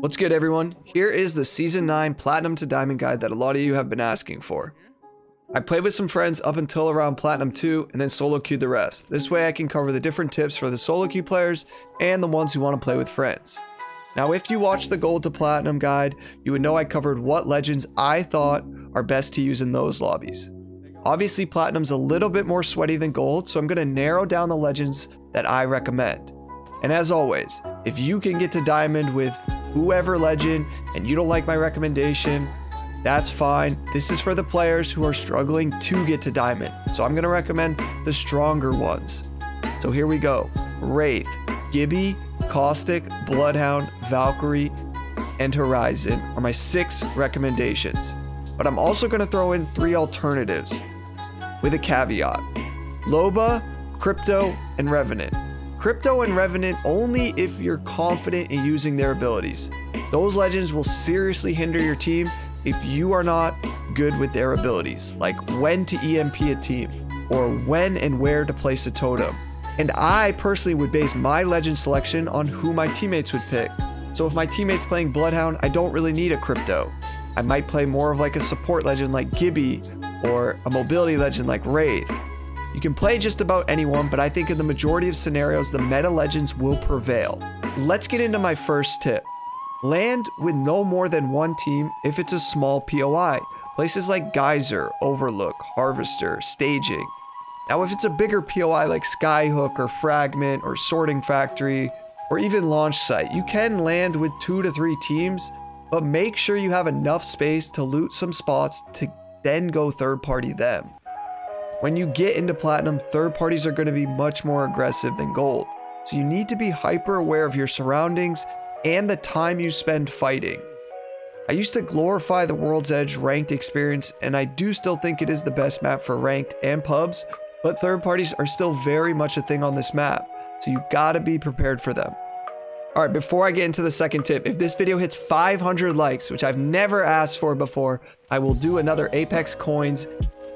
What's good, everyone? Here is the Season 9 Platinum to Diamond guide that a lot of you have been asking for. I played with some friends up until around Platinum 2 and then solo queued the rest. This way I can cover the different tips for the solo queue players and the ones who want to play with friends. Now if you watched the Gold to Platinum guide, you would know I covered what legends I thought are best to use in those lobbies. Obviously Platinum's a little bit more sweaty than Gold, so I'm going to narrow down the legends that I recommend. And as always, if you can get to Diamond with whoever legend and you don't like my recommendation, that's fine. This is for the players who are struggling to get to Diamond, so I'm going to recommend the stronger ones. So here we go. Wraith, Gibby, Caustic, Bloodhound, Valkyrie, and Horizon are my 6 recommendations. But I'm also going to throw in 3 alternatives with a caveat. Loba, Crypto, and Revenant. Crypto and Revenant only if you're confident in using their abilities. Those legends will seriously hinder your team if you are not good with their abilities, like when to EMP a team, or when and where to place a totem. And I personally would base my legend selection on who my teammates would pick. So if my teammate's playing Bloodhound, I don't really need a Crypto. I might play more of like a support legend like Gibby, or a mobility legend like Wraith. You can play just about anyone, but I think in the majority of scenarios, the meta legends will prevail. Let's get into my first tip. Land with no more than one team if it's a small POI. Places like Geyser, Overlook, Harvester, Staging. Now if it's a bigger POI like Skyhook or Fragment or Sorting Factory or even Launch Site, you can land with 2 to 3 teams, but make sure you have enough space to loot some spots to then go third party them. When you get into Platinum, third parties are going to be much more aggressive than Gold, so you need to be hyper aware of your surroundings and the time you spend fighting. I used to glorify the World's Edge ranked experience, and I do still think it is the best map for ranked and pubs, but third parties are still very much a thing on this map, so you gotta be prepared for them. Alright, before I get into the second tip, if this video hits 500 likes, which I've never asked for before, I will do another Apex Coins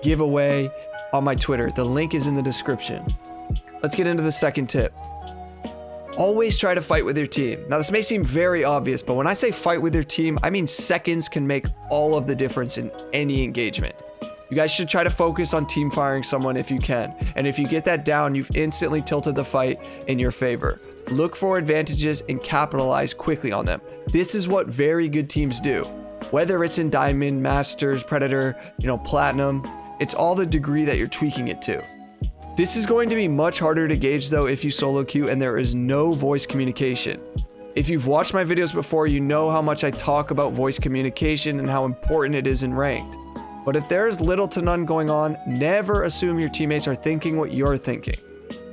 giveaway on my Twitter. The link is in the description. Let's get into the second tip. Always try to fight with your team. Now this may seem very obvious, but when I say fight with your team, I mean seconds can make all of the difference in any engagement. You guys should try to focus on team firing someone if you can. And if you get that down, you've instantly tilted the fight in your favor. Look for advantages and capitalize quickly on them. This is what very good teams do. Whether it's in Diamond, Masters, Predator, Platinum, it's all the degree that you're tweaking it to. This is going to be much harder to gauge though if you solo queue and there is no voice communication. If you've watched my videos before, you know how much I talk about voice communication and how important it is in ranked. But if there is little to none going on, never assume your teammates are thinking what you're thinking.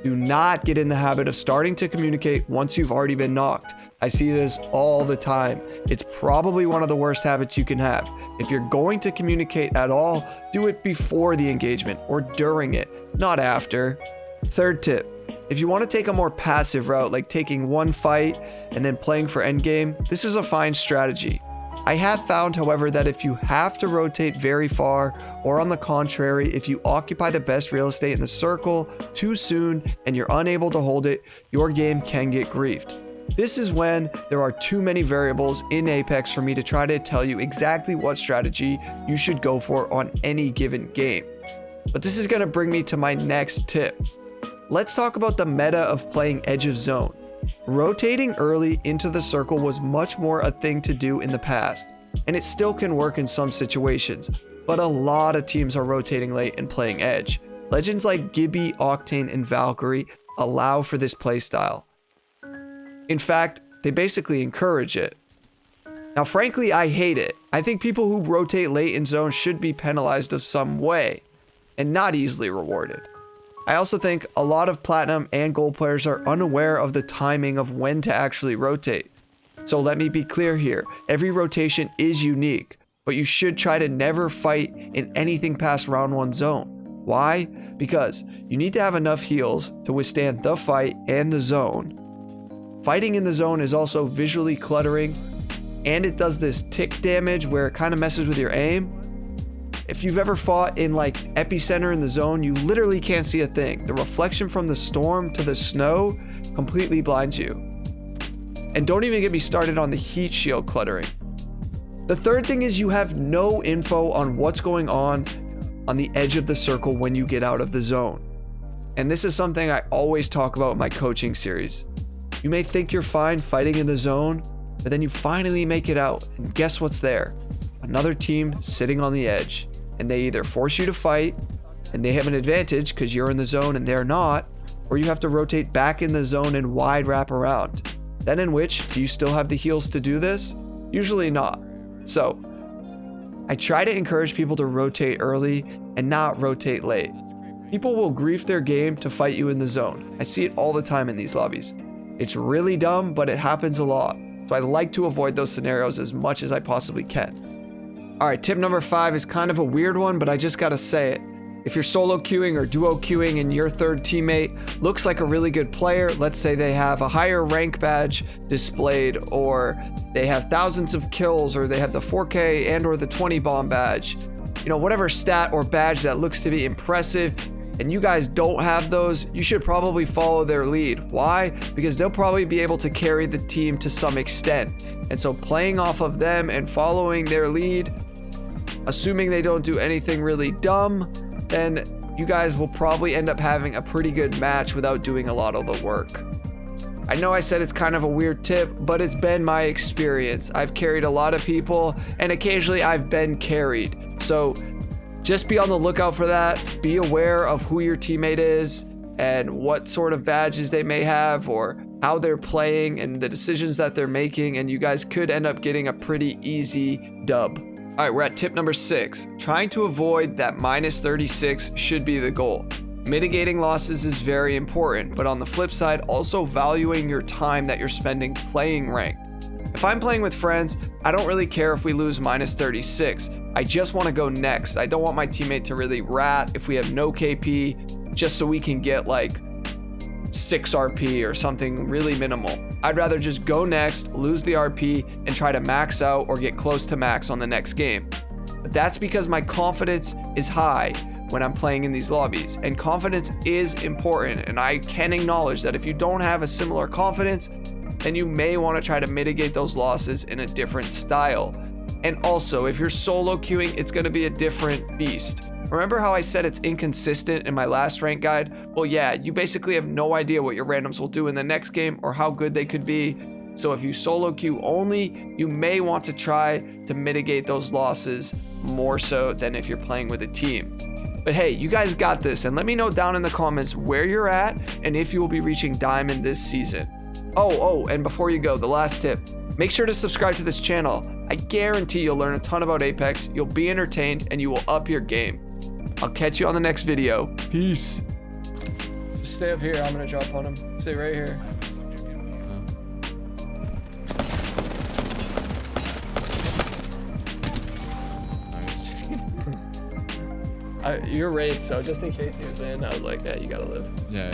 Do not get in the habit of starting to communicate once you've already been knocked. I see this all the time. It's probably one of the worst habits you can have. If you're going to communicate at all, do it before the engagement or during it, not after. Third tip, if you want to take a more passive route, like taking one fight and then playing for endgame, this is a fine strategy. I have found, however, that if you have to rotate very far, or on the contrary, if you occupy the best real estate in the circle too soon and you're unable to hold it, your game can get griefed. This is when there are too many variables in Apex for me to try to tell you exactly what strategy you should go for on any given game. But this is going to bring me to my next tip. Let's talk about the meta of playing Edge of Zone. Rotating early into the circle was much more a thing to do in the past, and it still can work in some situations, but a lot of teams are rotating late and playing Edge. Legends like Gibby, Octane, and Valkyrie allow for this playstyle. In fact, they basically encourage it. Now frankly, I hate it. I think people who rotate late in zone should be penalized of some way, and not easily rewarded. I also think a lot of Platinum and Gold players are unaware of the timing of when to actually rotate. So let me be clear here, every rotation is unique, but you should try to never fight in anything past round 1 zone. Why? Because you need to have enough heals to withstand the fight and the zone. Fighting in the zone is also visually cluttering, and it does this tick damage where it kind of messes with your aim. If you've ever fought in like epicenter in the zone, you literally can't see a thing. The reflection from the storm to the snow completely blinds you. And don't even get me started on the heat shield cluttering. The third thing is you have no info on what's going on the edge of the circle when you get out of the zone. And this is something I always talk about in my coaching series. You may think you're fine fighting in the zone, but then you finally make it out, and guess what's there? Another team sitting on the edge, and they either force you to fight, and they have an advantage because you're in the zone and they're not, or you have to rotate back in the zone and wide wrap around. Then in which, do you still have the heals to do this? Usually not. So, I try to encourage people to rotate early and not rotate late. People will grief their game to fight you in the zone. I see it all the time in these lobbies. It's really dumb, but it happens a lot. So I like to avoid those scenarios as much as I possibly can. All right, tip number 5 is kind of a weird one, but I just gotta say it. If you're solo queuing or duo queuing and your third teammate looks like a really good player, let's say they have a higher rank badge displayed, or they have thousands of kills, or they have the 4K and or the 20 bomb badge, you know, whatever stat or badge that looks to be impressive, and you guys don't have those, you should probably follow their lead. Why? Because they'll probably be able to carry the team to some extent. And so playing off of them and following their lead, assuming they don't do anything really dumb, then you guys will probably end up having a pretty good match without doing a lot of the work. I know I said it's kind of a weird tip, but it's been my experience. I've carried a lot of people, and occasionally I've been carried. So just be on the lookout for that. Be aware of who your teammate is and what sort of badges they may have, or how they're playing and the decisions that they're making, and you guys could end up getting a pretty easy dub. All right, we're at tip number 6. Trying to avoid that minus 36 should be the goal. Mitigating losses is very important, but on the flip side, also valuing your time that you're spending playing ranked. If I'm playing with friends, I don't really care if we lose minus 36. I just want to go next. I don't want my teammate to really rat if we have no KP, just so we can get like 6 RP or something really minimal. I'd rather just go next, lose the RP, and try to max out or get close to max on the next game. But that's because my confidence is high when I'm playing in these lobbies, and confidence is important, and I can acknowledge that if you don't have a similar confidence, then you may want to try to mitigate those losses in a different style. And also, if you're solo queuing, it's going to be a different beast. Remember how I said it's inconsistent in my last rank guide? Well, yeah, you basically have no idea what your randoms will do in the next game or how good they could be. So if you solo queue only, you may want to try to mitigate those losses more so than if you're playing with a team. But hey, you guys got this, and let me know down in the comments where you're at and if you will be reaching diamond this season. Oh, and before you go, the last tip. Make sure to subscribe to this channel. I guarantee you'll learn a ton about Apex, you'll be entertained, and you will up your game. I'll catch you on the next video. Peace. Just stay up here. I'm gonna drop on him. Stay right here. Nice. You're raid, so just in case he was in, I was like, yeah, you gotta live. Yeah.